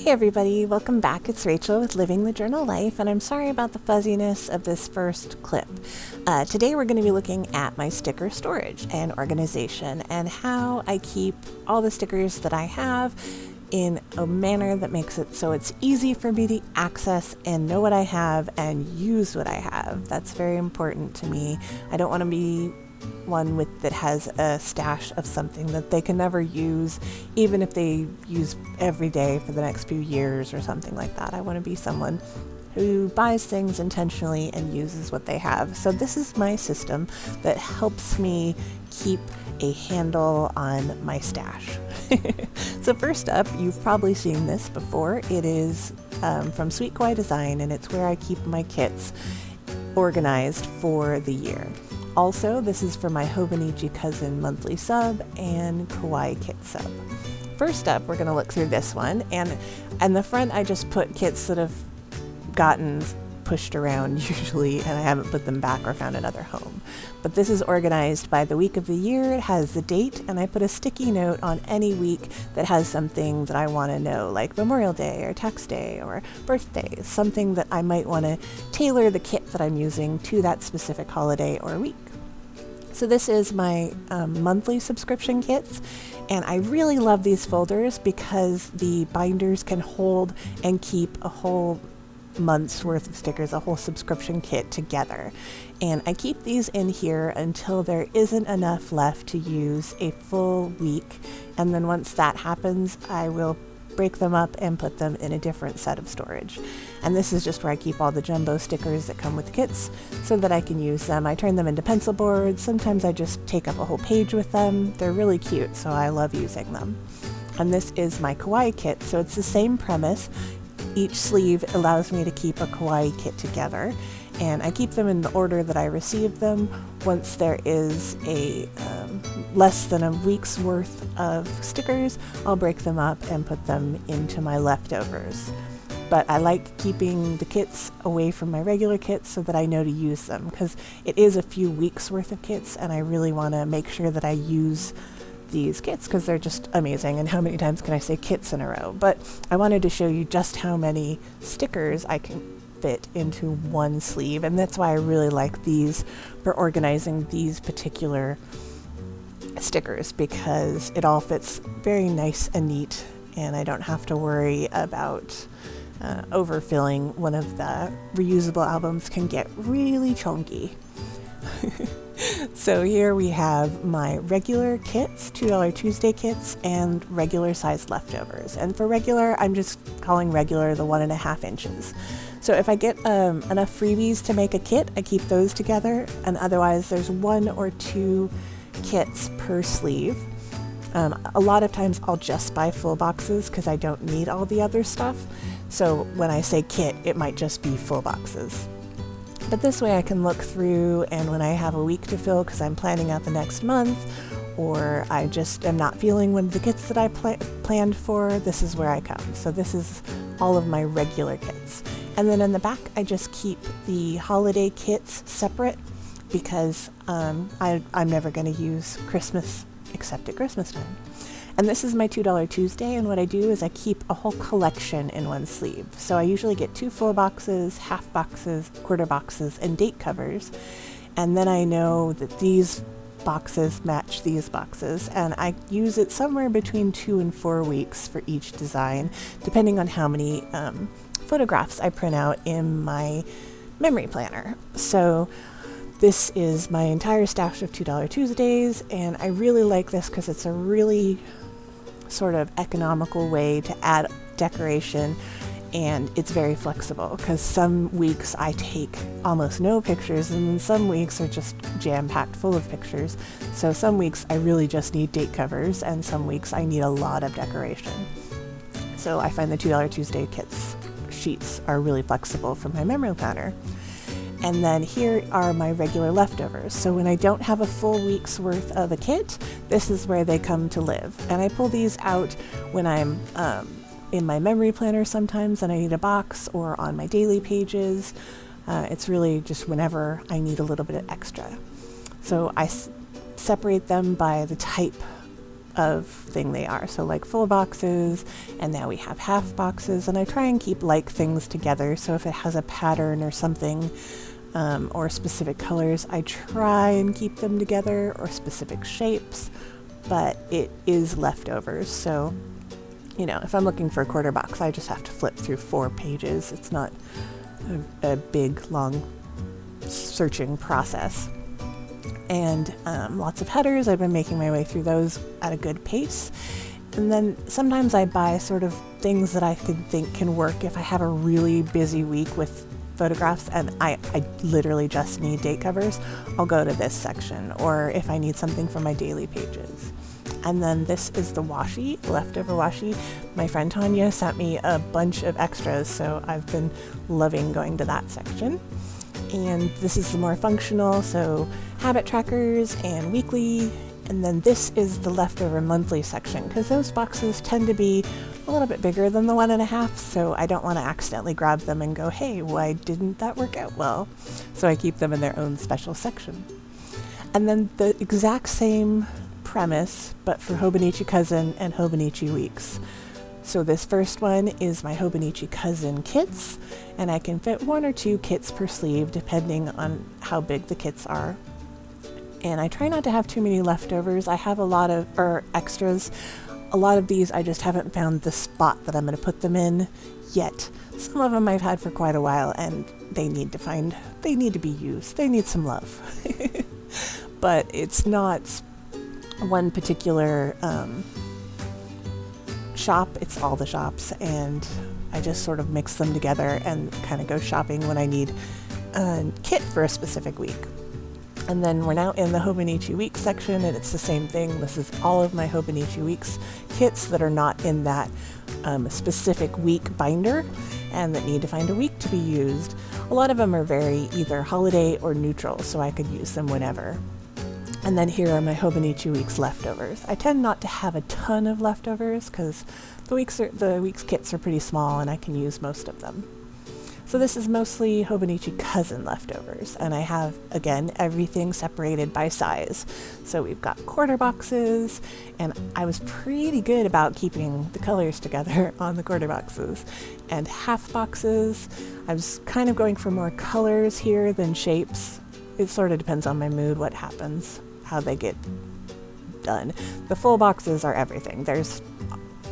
Hey everybody, welcome back. It's Rachel with Living the Journal Life, and I'm sorry about the fuzziness of this first clip. Today we're going to be looking at my sticker storage and organization and how I keep all the stickers that I have in a manner that makes it so it's easy for me to access and know what I have and use what I have. That's very important to me. I don't want to be one that has a stash of something that they can never use, even if they use every day for the next few years or something like that. I want to be someone who buys things intentionally and uses what they have. So this is my system that helps me keep a handle on my stash. So first up, you've probably seen this before. It is from Sweet Kawaii Design, and it's where I keep my kits organized for the year. Also, this is for my Hobonichi Cousin monthly sub and Kawaii Kit sub. First up, we're going to look through this one, and in the front I just put kits that have gotten pushed around usually, and I haven't put them back or found another home. But this is organized by the week of the year. It has the date, and I put a sticky note on any week that has something that I want to know, like Memorial Day or Tax Day or birthdays, something that I might want to tailor the kit that I'm using to that specific holiday or week. So this is my monthly subscription kits, and I really love these folders because the binders can hold and keep a whole month's worth of stickers, a whole subscription kit together. And I keep these in here until there isn't enough left to use a full week, and then once that happens, I will break them up and put them in a different set of storage. And this is just where I keep all the jumbo stickers that come with kits so that I can use them. I turn them into pencil boards. Sometimes I just take up a whole page with them. They're really cute, so I love using them. And this is my Kawaii kit, so it's the same premise. Each sleeve allows me to keep a Kawaii kit together, and I keep them in the order that I received them. Once there is a less than a week's worth of stickers, I'll break them up and put them into my leftovers. But I like keeping the kits away from my regular kits so that I know to use them, because it is a few weeks worth of kits, and I really want to make sure that I use these kits because they're just amazing. And how many times can I say kits in a row? But I wanted to show you just how many stickers I can fit into one sleeve, and that's why I really like these for organizing these particular stickers, because it all fits very nice and neat, and I don't have to worry about overfilling. One of the reusable albums can get really chunky. So here we have my regular kits, $2 Tuesday kits, and regular sized leftovers. And for regular, I'm just calling regular the 1.5 inches. So if I get enough freebies to make a kit, I keep those together, and otherwise there's 1 or 2 kits per sleeve. A lot of times I'll just buy full boxes because I don't need all the other stuff. So when I say kit, it might just be full boxes. But this way I can look through, and when I have a week to fill because I'm planning out the next month, or I just am not feeling one of the kits that I planned for, this is where I come. So this is all of my regular kits. And then in the back I just keep the holiday kits separate because I'm never going to use Christmas except at Christmas time. And this is my $2 Tuesday, and what I do is I keep a whole collection in one sleeve. So I usually get 2 full boxes, half boxes, quarter boxes, and date covers. And then I know that these boxes match these boxes, and I use it somewhere between 2 and 4 weeks for each design, depending on how many photographs I print out in my memory planner. So this is my entire stash of $2 Tuesdays, and I really like this because it's a really sort of economical way to add decoration, and it's very flexible because some weeks I take almost no pictures, and then some weeks are just jam-packed full of pictures. So some weeks I really just need date covers, and some weeks I need a lot of decoration. So I find the $2 Tuesday kits sheets are really flexible for my memory planner. And then here are my regular leftovers. So when I don't have a full week's worth of a kit, this is where they come to live. And I pull these out when I'm in my memory planner sometimes and I need a box, or on my daily pages. It's really just whenever I need a little bit of extra. So I separate them by the type of thing they are. So like full boxes, and now we have half boxes, and I try and keep like things together. So if it has a pattern or something, or specific colors, I try and keep them together, or specific shapes, but it is leftovers. So, you know, if I'm looking for a quarter box, I just have to flip through 4 pages. It's not a big, long searching process. And lots of headers. I've been making my way through those at a good pace. And then sometimes I buy sort of things that I think can work if I have a really busy week with photographs and I literally just need date covers. I'll go to this section, or if I need something for my daily pages. And then this is the washi, leftover washi. My friend Tanya sent me a bunch of extras, so I've been loving going to that section. And this is the more functional, so habit trackers and weekly. And then this is the leftover monthly section, because those boxes tend to be a little bit bigger than the 1.5, so I don't want to accidentally grab them and go, hey, why didn't that work out well? So I keep them in their own special section. And then the exact same premise, but for Hobonichi Cousin and Hobonichi Weeks. So this first one is my Hobonichi Cousin kits, and I can fit 1 or 2 kits per sleeve depending on how big the kits are. And I try not to have too many leftovers. I have a lot of extras. A lot of these I just haven't found the spot that I'm going to put them in yet. Some of them I've had for quite a while, and they need to be used. They need some love. But it's not one particular shop, it's all the shops, and I just sort of mix them together and kind of go shopping when I need a kit for a specific week. And then we're now in the Hobonichi Weeks section, and it's the same thing. This is all of my Hobonichi Weeks kits that are not in that specific week binder and that need to find a week to be used. A lot of them are very either holiday or neutral, so I could use them whenever. And then here are my Hobonichi Weeks leftovers. I tend not to have a ton of leftovers because the weeks kits are pretty small and I can use most of them. So this is mostly Hobonichi Cousin leftovers, and I have, again, everything separated by size. So we've got quarter boxes, and I was pretty good about keeping the colors together on the quarter boxes. And half boxes, I was kind of going for more colors here than shapes. It sort of depends on my mood, what happens, how they get done. The full boxes are everything. There's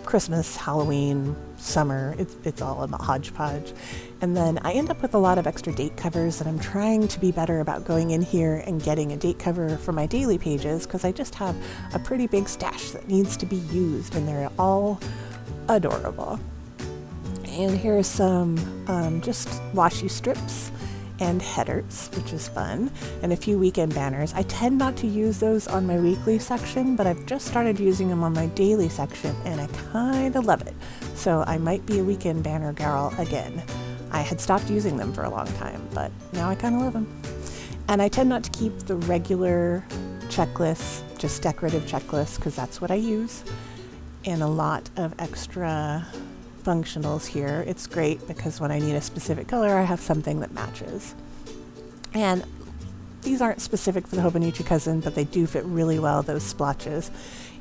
Christmas, Halloween, summer, it's all a hodgepodge. And then I end up with a lot of extra date covers, and I'm trying to be better about going in here and getting a date cover for my daily pages, because I just have a pretty big stash that needs to be used, and they're all adorable. And here's some just washi strips and headers, which is fun, and a few weekend banners. I tend not to use those on my weekly section, but I've just started using them on my daily section, and I kind of love it. So I might be a weekend banner girl again. I had stopped using them for a long time, but now I kind of love them. And I tend not to keep the regular checklists, just decorative checklists, because that's what I use, and a lot of extra functionals here. It's great because when I need a specific color, I have something that matches. And these aren't specific for the Hobonichi Cousin, but they do fit really well, those splotches,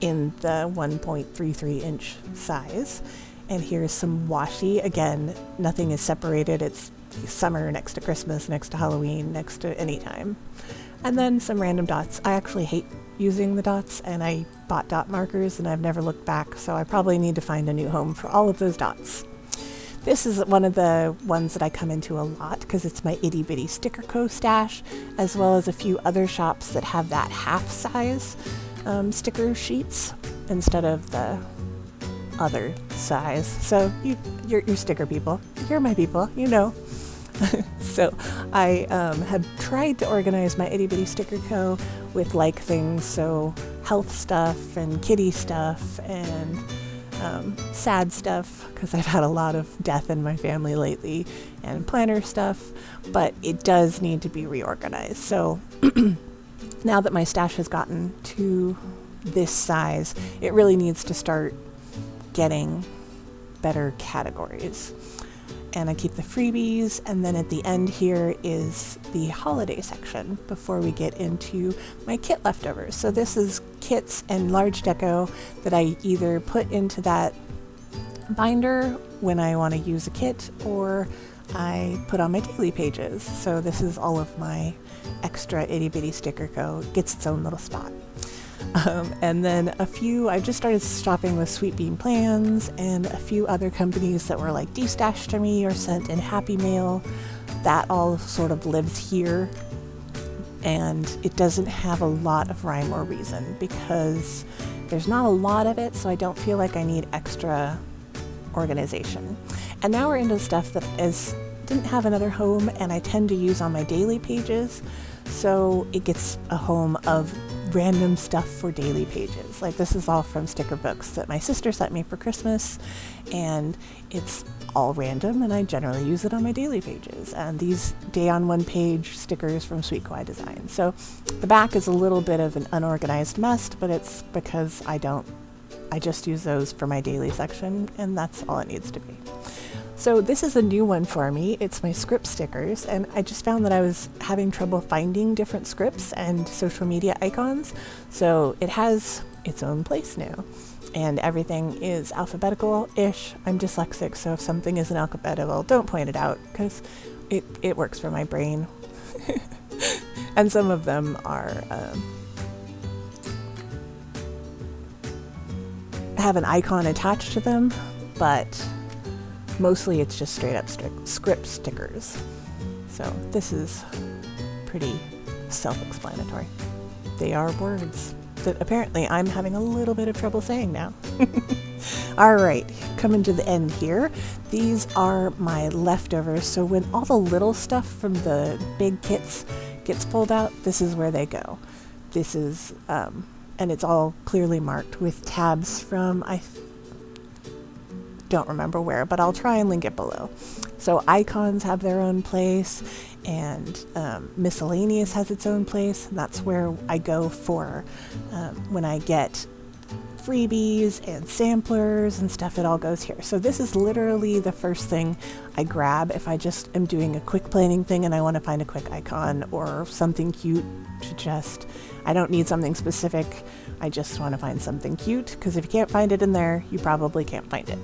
in the 1.33 inch size. And here's some washi. Again, nothing is separated. It's summer next to Christmas, next to Halloween, next to any time. And then some random dots. I actually hate using the dots, and I bought dot markers and I've never looked back, so I probably need to find a new home for all of those dots. This is one of the ones that I come into a lot because it's my itty bitty Sticker Co stash, as well as a few other shops that have that half size sticker sheets instead of the other size. So you're sticker people. You're my people, you know. So I have tried to organize my itty bitty Sticker Co with like things, so health stuff and kitty stuff and sad stuff, because I've had a lot of death in my family lately, and planner stuff, but it does need to be reorganized. So now that my stash has gotten to this size, it really needs to start getting better categories. And I keep the freebies, and then at the end here is the holiday section before we get into my kit leftovers. So this is kits and large deco that I either put into that binder when I want to use a kit, or I put on my daily pages. So this is all of my extra itty bitty sticker co. It gets its own little spot. And then I just started shopping with Sweet Bean Plans and a few other companies that were like destashed to me or sent in Happy Mail. That all sort of lives here, and it doesn't have a lot of rhyme or reason because there's not a lot of it, so I don't feel like I need extra organization. And now we're into stuff that didn't have another home and I tend to use on my daily pages, so it gets a home of random stuff for daily pages. Like this is all from sticker books that my sister sent me for Christmas, and it's all random and I generally use it on my daily pages. And these day on one page stickers from Sweet Kawaii Design. So the back is a little bit of an unorganized mess, but it's because I just use those for my daily section, and that's all it needs to be. So this is a new one for me. It's my script stickers, and I just found that I was having trouble finding different scripts and social media icons. So it has its own place now, and everything is alphabetical-ish. I'm dyslexic, so if something isn't alphabetical, don't point it out, because it works for my brain. And some of them are have an icon attached to them, but mostly it's just straight up script stickers. So this is pretty self-explanatory. They are words that apparently I'm having a little bit of trouble saying now. All right, coming to the end here. These are my leftovers. So when all the little stuff from the big kits gets pulled out, this is where they go. This is, and it's all clearly marked with tabs from, I don't remember where, but I'll try and link it below. So icons have their own place, and miscellaneous has its own place, and that's where I go for when I get freebies and samplers and stuff. It all goes here. So this is literally the first thing I grab if I just am doing a quick planning thing and I want to find a quick icon or something cute to I don't need something specific, I just want to find something cute, because if you can't find it in there, you probably can't find it.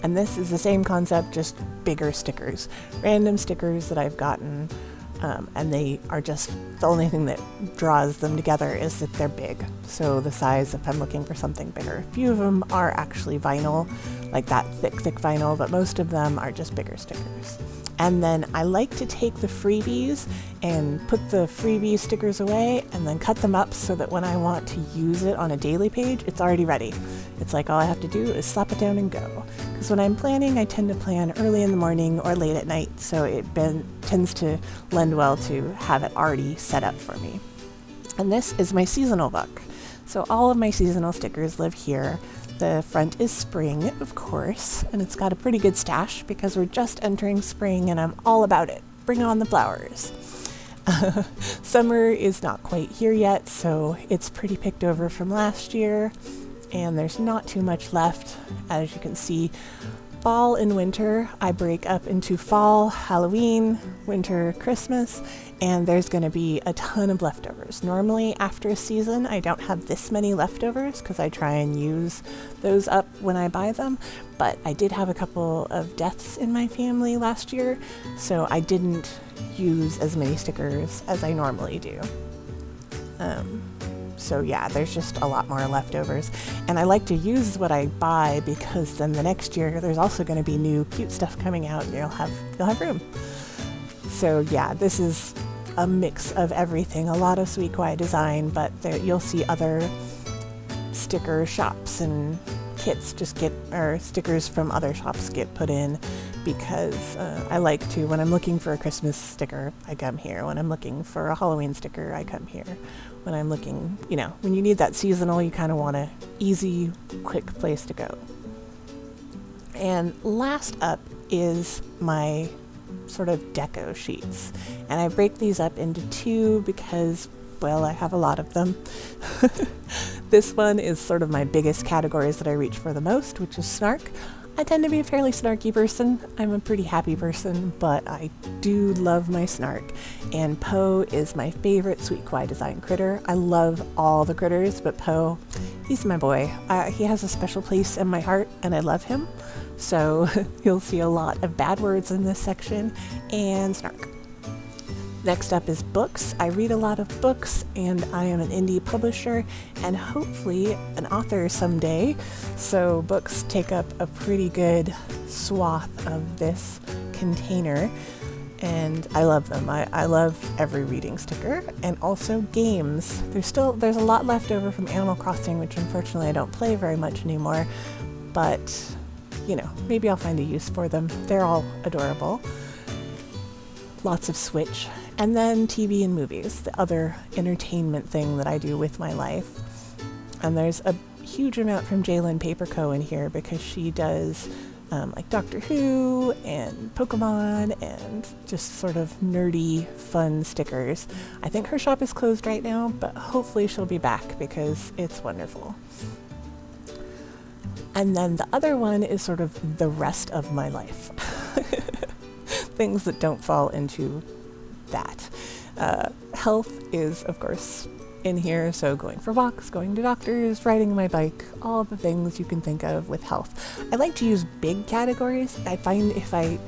And this is the same concept, just bigger stickers, random stickers that I've gotten, and they are just, the only thing that draws them together is that they're big. So the size, if I'm looking for something bigger. A few of them are actually vinyl, like that thick vinyl, but most of them are just bigger stickers. And then I like to take the freebies and put the freebie stickers away and then cut them up so that when I want to use it on a daily page, it's already ready. It's like all I have to do is slap it down and go. Because when I'm planning, I tend to plan early in the morning or late at night, so it tends to lend well to have it already set up for me. And this is my seasonal book. So all of my seasonal stickers live here. The front is spring, of course, and it's got a pretty good stash because we're just entering spring and I'm all about it. Bring on the flowers. Summer is not quite here yet, so it's pretty picked over from last year, and there's not too much left. As you can see, fall and winter, I break up into fall, Halloween, winter, Christmas, and there's going to be a ton of leftovers. Normally after a season, I don't have this many leftovers because I try and use those up when I buy them, but I did have a couple of deaths in my family last year, so I didn't use as many stickers as I normally do. So yeah, there's just a lot more leftovers, and I like to use what I buy because then the next year there's also going to be new cute stuff coming out and you'll have room. So yeah, this is a mix of everything, a lot of Sweet Kawaii Design, but you'll see other sticker shops and kits or stickers from other shops get put in because I like to, when I'm looking for a Christmas sticker, I come here. When I'm looking for a Halloween sticker, I come here. When I'm looking, when you need that seasonal, you kind of want an easy, quick place to go. And last up is my sort of deco sheets. And I break these up into two because, well, I have a lot of them. This one is sort of my biggest categories that I reach for the most, which is snark. I tend to be a fairly snarky person. I'm a pretty happy person, but I do love my snark. And Poe is my favorite sweet kawaii design critter. I love all the critters, but Poe, he's my boy. He has a special place in my heart, and I love him. So you'll see a lot of bad words in this section, and snark. Next up is books. I read a lot of books, and I am an indie publisher and hopefully an author someday. So books take up a pretty good swath of this container, and I love them. I love every reading sticker, and also games. There's a lot left over from Animal Crossing, which unfortunately I don't play very much anymore, but you know, maybe I'll find a use for them. They're all adorable. Lots of Switch. And then TV and movies, the other entertainment thing that I do with my life. And there's a huge amount from Jalen Paperco in here because she does like Doctor Who and Pokemon and just sort of nerdy, fun stickers. I think her shop is closed right now, but hopefully she'll be back because it's wonderful. And then the other one is sort of the rest of my life. Things that don't fall into that. Health is, of course, in here, so going for walks, going to doctors, riding my bike, all the things you can think of with health. I like to use big categories. I find if I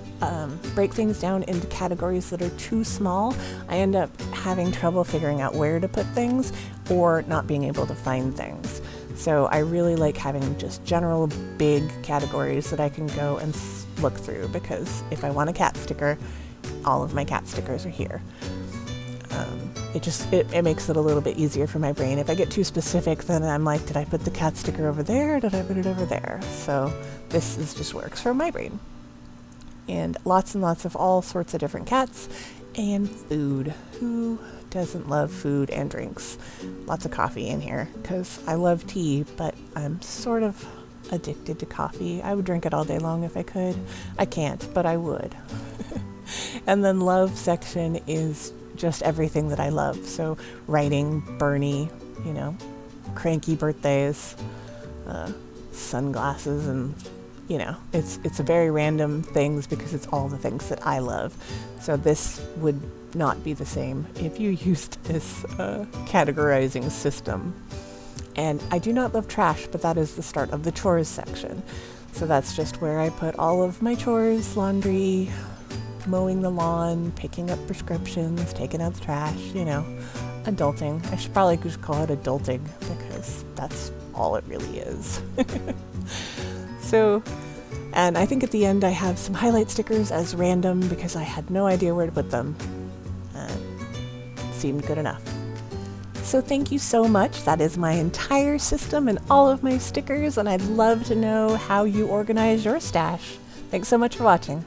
break things down into categories that are too small, I end up having trouble figuring out where to put things or not being able to find things. So I really like having just general big categories that I can go and look through, because if I want a cat sticker, all of my cat stickers are here. It makes it a little bit easier for my brain. If I get too specific, then I'm like, did I put the cat sticker over there? Or did I put it over there? So this just works for my brain. And lots of all sorts of different cats and food. Who doesn't love food and drinks? Lots of coffee in here because I love tea, but I'm sort of addicted to coffee. I would drink it all day long if I could. I can't, but I would. And then love section is just everything that I love. So writing, Bernie, you know, cranky birthdays, sunglasses, and you know, it's a very random things because it's all the things that I love. So this would not be the same if you used this categorizing system. And I do not love trash, but that is the start of the chores section. So that's just where I put all of my chores, laundry, mowing the lawn, picking up prescriptions, taking out the trash, you know, adulting. I should probably just call it adulting because that's all it really is. So, and I think at the end I have some highlight stickers as random because I had no idea where to put them. Seemed good enough. So thank you so much. That is my entire system and all of my stickers, and I'd love to know how you organize your stash. Thanks so much for watching.